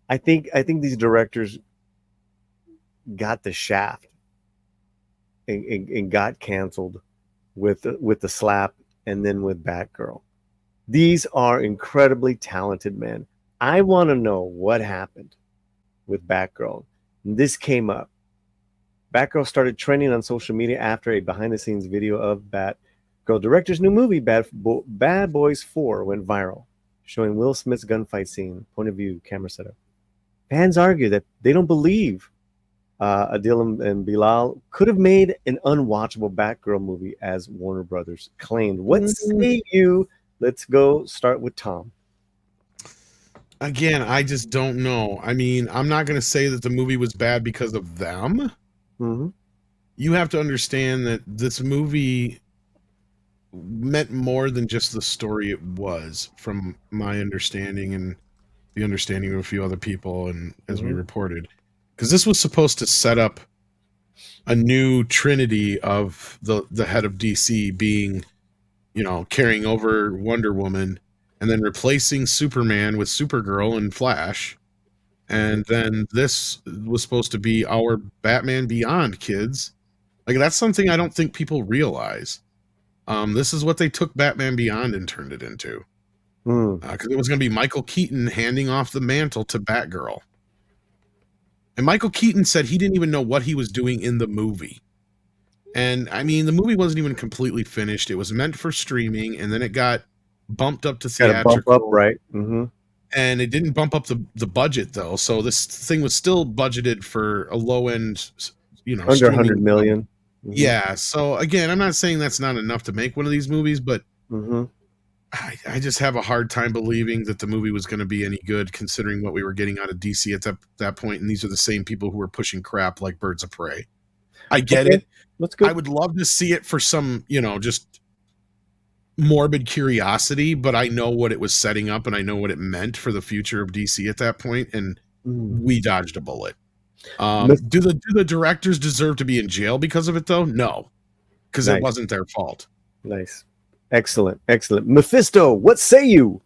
I think these directors got the shaft and got canceled with the slap and then with Batgirl. These are incredibly talented men. I want to know what happened with Batgirl. This came up. Batgirl started trending on social media after a behind the scenes video of Batgirl director's new movie, Bad Boys 4, went viral, showing Will Smith's gunfight scene, point of view, camera setup. Fans argue that they don't believe Adil and Bilal could have made an unwatchable Batgirl movie, as Warner Brothers claimed. What say you? Let's go start with Tom. Again, I just don't know. I mean, I'm not going to say that the movie was bad because of them. Mm-hmm. You have to understand that this movie meant more than just the story it was, from my understanding and the understanding of a few other people, and as we Mm-hmm. reported. Because this was supposed to set up a new trinity of the head of DC being, carrying over Wonder Woman and then replacing Superman with Supergirl and Flash. And then this was supposed to be our Batman Beyond, kids. Like, that's something I don't think people realize. This is what they took Batman Beyond and turned it into. Mm. Because it was going to be Michael Keaton handing off the mantle to Batgirl. And Michael Keaton said he didn't even know what he was doing in the movie. And I mean, the movie wasn't even completely finished. It was meant for streaming, and then it got bumped up to Got to bump up, theatrical. right? Mm-hmm. And it didn't bump up the budget, though. So this thing was still budgeted for a low end, Under 100 streaming. million. Mm-hmm. Yeah. So again, I'm not saying that's not enough to make one of these movies, but Mm-hmm. I just have a hard time believing that the movie was going to be any good, considering what we were getting out of DC at that point. And these are the same people who were pushing crap like Birds of Prey. I get Okay. it. That's good. I would love to see it for some, just morbid curiosity, but I know what it was setting up and I know what it meant for the future of DC at that point, and we dodged a bullet. Do the directors deserve to be in jail because of it, though? No, because Nice. it wasn't their fault. Nice. Excellent. Excellent. Mephisto, what say you?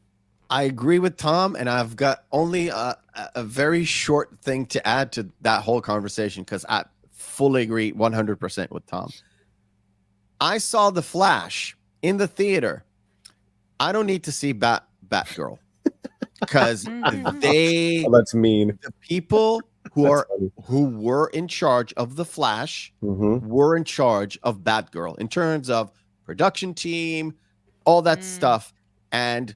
I agree with Tom, and I've got only a very short thing to add to that whole conversation, because I fully agree 100% with Tom. I saw The Flash in the theater. I don't need to see Batgirl, because that's mean. The people who were in charge of The Flash were in charge of Batgirl in terms of production team, all that stuff. And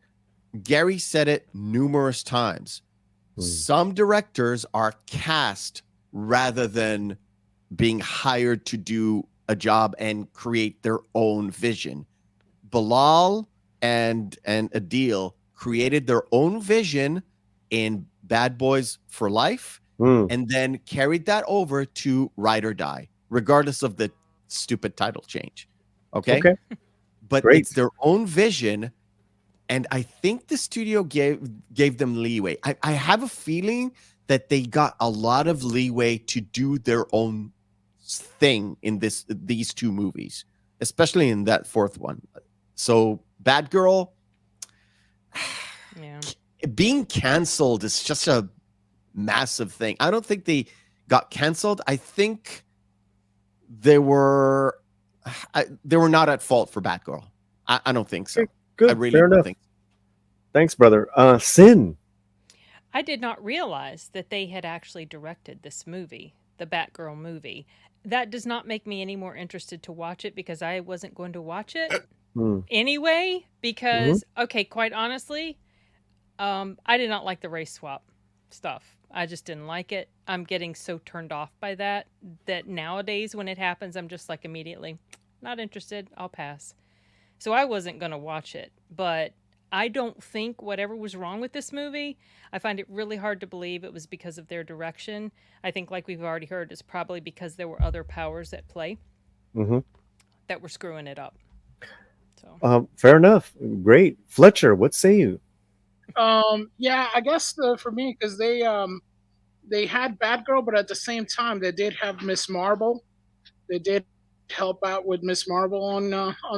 Gary said it numerous times. Some directors are cast rather than being hired to do a job and create their own vision. Bilal and Adil created their own vision in Bad Boys for Life, and then carried that over to Ride or Die, regardless of the stupid title change. Okay. But Great. It's their own vision, and I think the studio gave them leeway. I have a feeling that they got a lot of leeway to do their own thing in these two movies, especially in that fourth one. So Batgirl, being canceled is just a massive thing. I don't think they got canceled. I think they were not at fault for Batgirl. I don't think so. Good. I really Fair don't enough. think so. Thanks, brother. Sin. I did not realize that they had actually directed this movie, the Batgirl movie. That does not make me any more interested to watch it, because I wasn't going to watch it anyway. Because, okay, quite honestly, I did not like the race swap stuff. I just didn't like it. I'm getting so turned off by that nowadays when it happens, I'm just like immediately not interested. I'll pass. So I wasn't going to watch it, but I don't think whatever was wrong with this movie, I find it really hard to believe it was because of their direction. I think, like we've already heard, it's probably because there were other powers at play that were screwing it up. So Fair enough. Great. Fletcher, what say you? Yeah, I guess for me, because they had Batgirl, but at the same time they did have Miss Marvel. They did help out with Miss Marvel on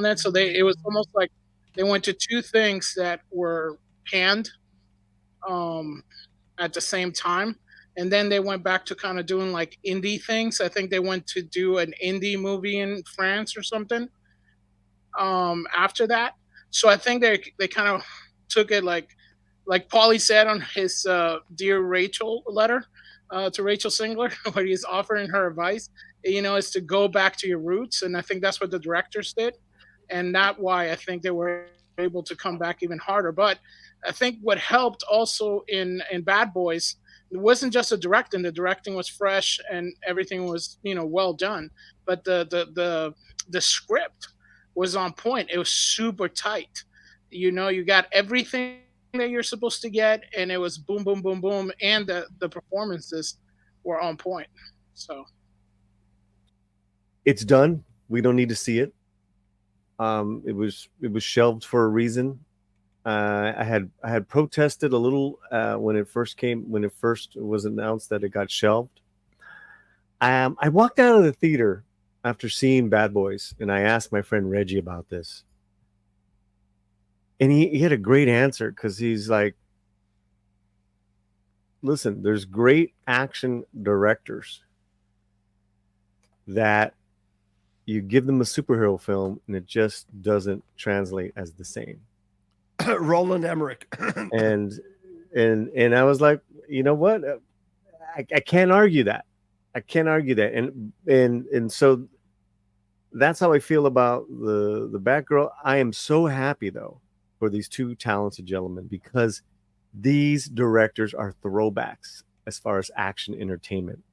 that, so it was almost like they went to two things that were panned. at the same time. And then they went back to kind of doing like indie things. I think they went to do an indie movie in France or something after that. So I think they kind of took it like Paulie said on his Dear Rachel letter to Rachel Singler, where he's offering her advice, is to go back to your roots. And I think that's what the directors did. And that's why I think they were able to come back even harder. But I think what helped also in Bad Boys, it wasn't just the directing was fresh and everything was, well done, but the script was on point. It was super tight. You got everything that you're supposed to get, and it was boom, boom, boom, boom, and the performances were on point. So it's done. We don't need to see it. It was shelved for a reason. I had protested a little when it first was announced that it got shelved. I walked out of the theater after seeing Bad Boys, and I asked my friend Reggie about this. And he had a great answer, because he's like, listen, there's great action directors that you give them a superhero film and it just doesn't translate as the same. Roland Emmerich. and I was like, you know what? I can't argue that. I can't argue that. And so that's how I feel about the Batgirl. I am so happy though for these two talented gentlemen, because these directors are throwbacks as far as action entertainment.